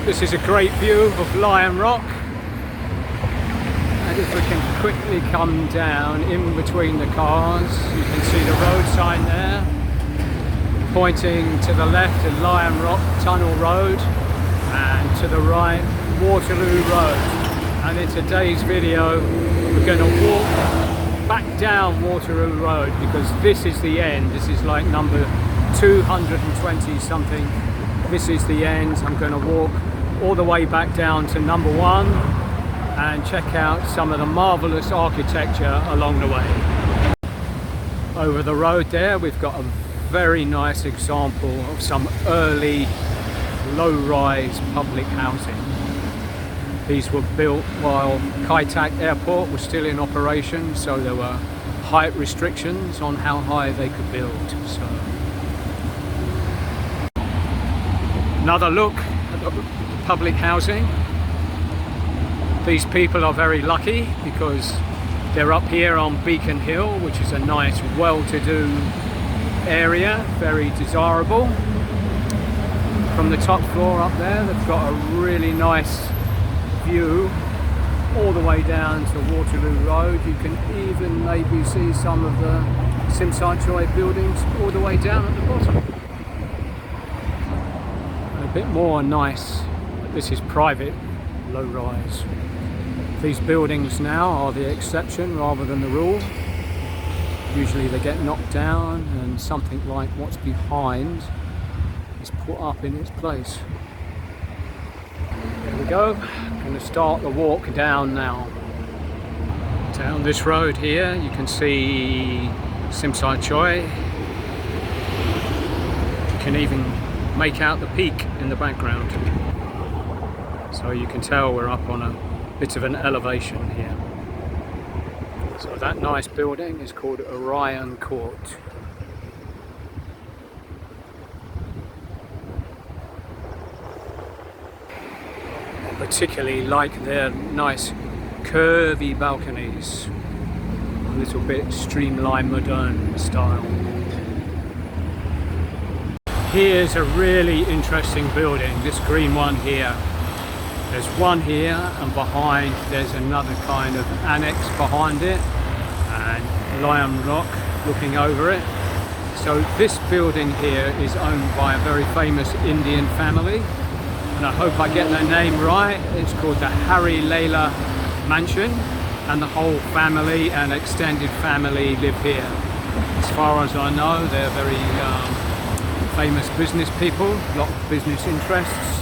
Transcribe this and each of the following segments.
This is a great view of Lion Rock, and if we can quickly come down in between the cars, you can see the road sign there pointing to the left at Lion Rock Tunnel Road and to the right Waterloo Road. And in today's video we're going to walk back down Waterloo Road because this is the end. This is like number 220 something. This is the end. I'm going to walk all the way back down to number 1 and check out some of the marvellous architecture along the way. Over the road there we've got a very nice example of some early low-rise public housing. These were built while Kai Tak Airport was still in operation, so there were height restrictions on how high they could build. So another look at the public housing. These people are very lucky because they're up here on Beacon Hill, which is a nice well-to-do area, very desirable. From the top floor up there they've got a really nice view all the way down to Waterloo Road. You can even maybe see some of the Sim Sat Choi buildings all the way down at the bottom. A bit more nice, this is private low-rise. These buildings now are the exception rather than the rule. Usually they get knocked down and something like what's behind is put up in its place. There we go. I'm going to start the walk down now. Down this road here you can see Sim Sat Choi. You can even make out the peak in the background. So you can tell we're up on a bit of an elevation here. So that nice building is called Orion Court. I particularly like their nice curvy balconies, a little bit streamlined modern style. Here's a really interesting building, this green one here. There's one here and behind there's another kind of annex behind it and Lion Rock looking over it. So this building here is owned by a very famous Indian family, and I hope I get their name right. It's called the Hari Leela Mansion, and the whole family and extended family live here. As far as I know they're very famous business people, a lot of business interests.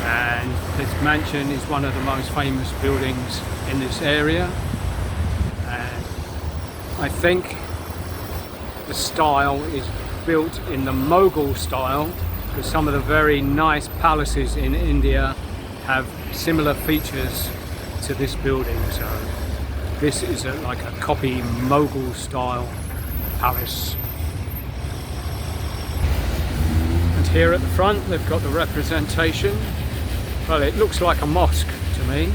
And this mansion is one of the most famous buildings in this area, and I think the style is built in the Mughal style because some of the very nice palaces in India have similar features to this building. So this is like a copy Mughal style palace. And here at the front they've got the representation. Well, it looks like a mosque to me.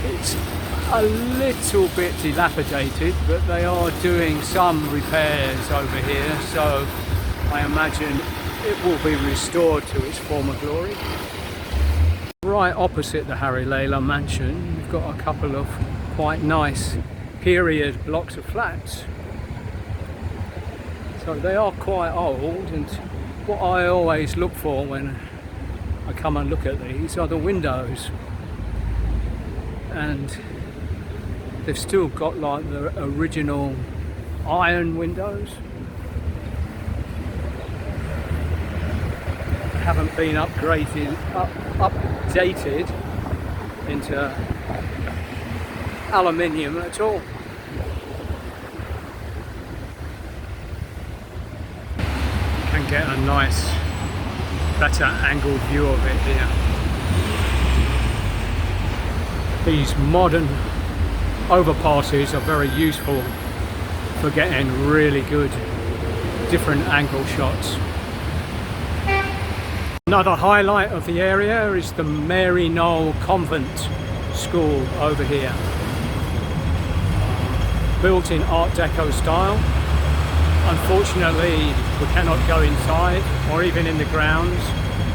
It's a little bit dilapidated, but they are doing some repairs over here, so I imagine it will be restored to its former glory. Right opposite the Hari Leela mansion, we've got a couple of quite nice period blocks of flats. So they are quite old, and what I always look for when I come and look at these are the windows. And they've still got like the original iron windows. Haven't been updated into aluminium at all. Get a nice, better angled view of it here. These modern overpasses are very useful for getting really good different angle shots. Another highlight of the area is the Mary Knoll Convent School over here. Built in Art Deco style. Unfortunately, we cannot go inside or even in the grounds,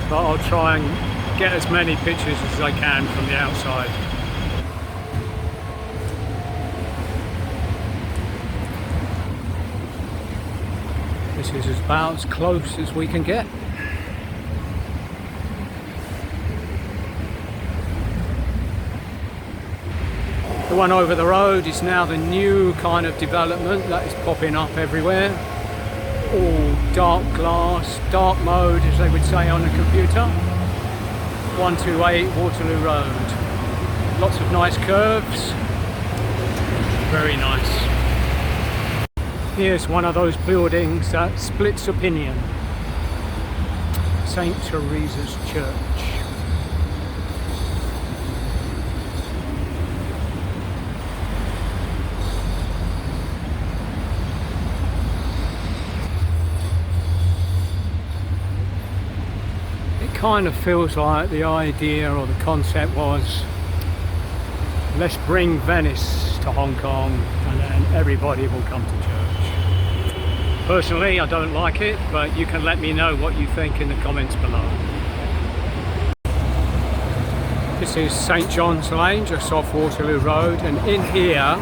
but I'll try and get as many pictures as I can from the outside. This is about as close as we can get. The one over the road is now the new kind of development that is popping up everywhere. All dark glass, dark mode as they would say on a computer. 128 Waterloo Road. Lots of nice curves. Very nice. Here's one of those buildings that splits opinion. St. Teresa's Church. It kind of feels like the idea or the concept was, let's bring Venice to Hong Kong and then everybody will come to church. Personally, I don't like it, but you can let me know what you think in the comments below. This is St. John's Lane, just off Waterloo Road, and in here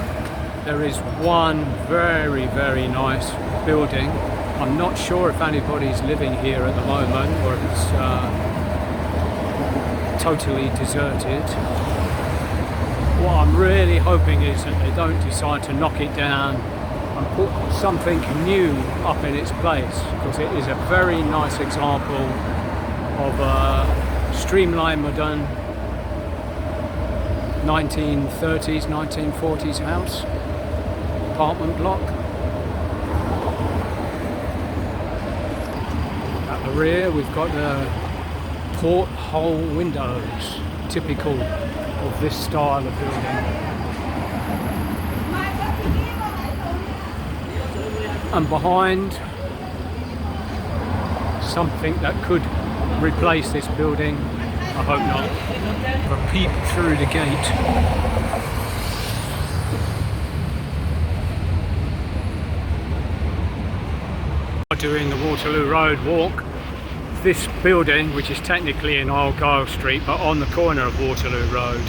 there is one very, very nice building. I'm not sure if anybody's living here at the moment or if it's totally deserted. What I'm really hoping is that they don't decide to knock it down and put something new up in its place, because it is a very nice example of a streamlined modern 1930s, 1940s house, apartment block. At the rear we've got the porthole windows, typical of this style of building. And behind, something that could replace this building. I hope not. Have a peek through the gate. Doing the Waterloo Road walk. This building, which is technically in Argyle Street, but on the corner of Waterloo Road,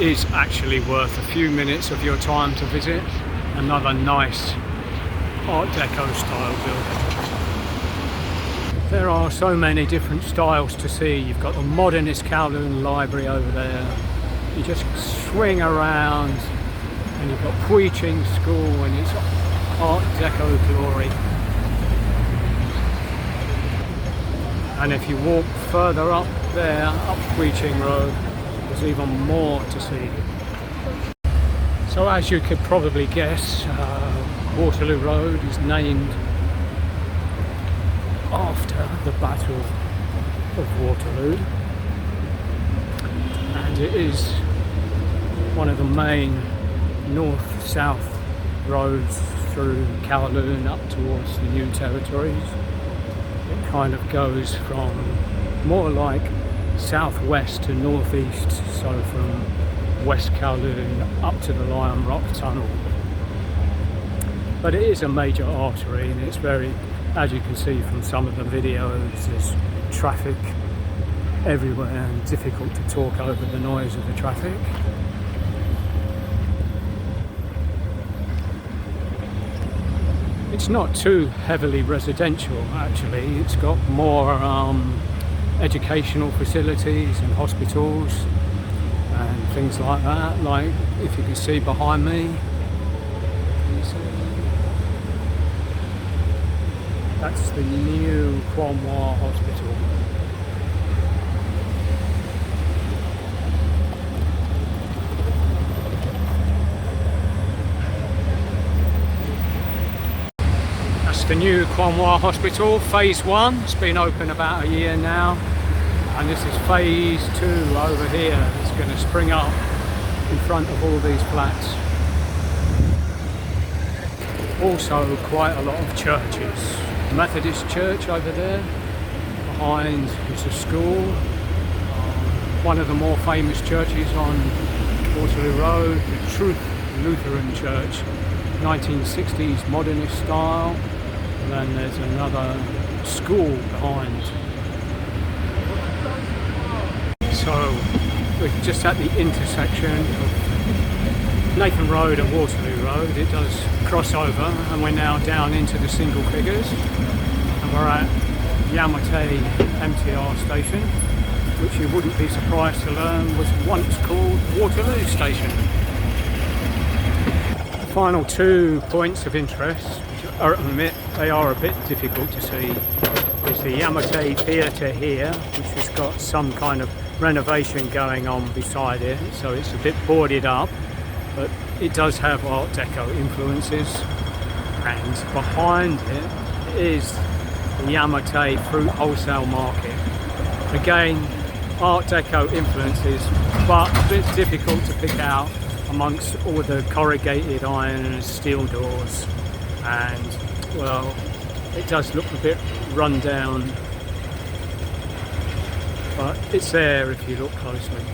is actually worth a few minutes of your time to visit. Another nice Art Deco style building. There are so many different styles to see. You've got the modernist Kowloon Library over there. You just swing around and you've got Pui Ching School and it's Art Deco glory. And if you walk further up there, up Pui Ching Road, there's even more to see. So as you could probably guess, Waterloo Road is named after the Battle of Waterloo, and it is one of the main north-south roads through Kowloon up towards the New Territories. It kind of goes from more like southwest to northeast, so from West Kowloon up to the Lion Rock Tunnel. But it is a major artery and it's very, as you can see from some of the videos, there's traffic everywhere and difficult to talk over the noise of the traffic. It's not too heavily residential actually, it's got more educational facilities and hospitals and things like that, like if you can see behind me. That's the new Kwanwa Hospital. That's the new Kwanwa Hospital, phase 1. It's been open about a year now. And this is phase 2 over here. It's going to spring up in front of all these flats. Also quite a lot of churches. Methodist church over there, behind is a school, one of the more famous churches on Waterloo Road, the Truth Lutheran Church, 1960s modernist style, and then there's another school behind. So we're just at the intersection of Nathan Road and Waterloo Road. It does cross over, and we're now down into the single figures, and we're at Yau Ma Tei MTR station, which you wouldn't be surprised to learn was once called Waterloo Station. The final 2 points of interest, which I admit they are a bit difficult to see, is the Yau Ma Tei Theatre here, which has got some kind of renovation going on beside it, so it's a bit boarded up, but it does have Art Deco influences, and behind it is the Yau Ma Tei fruit wholesale market. Again, Art Deco influences, but a bit difficult to pick out amongst all the corrugated iron and steel doors, and well, it does look a bit run down, but it's there if you look closely.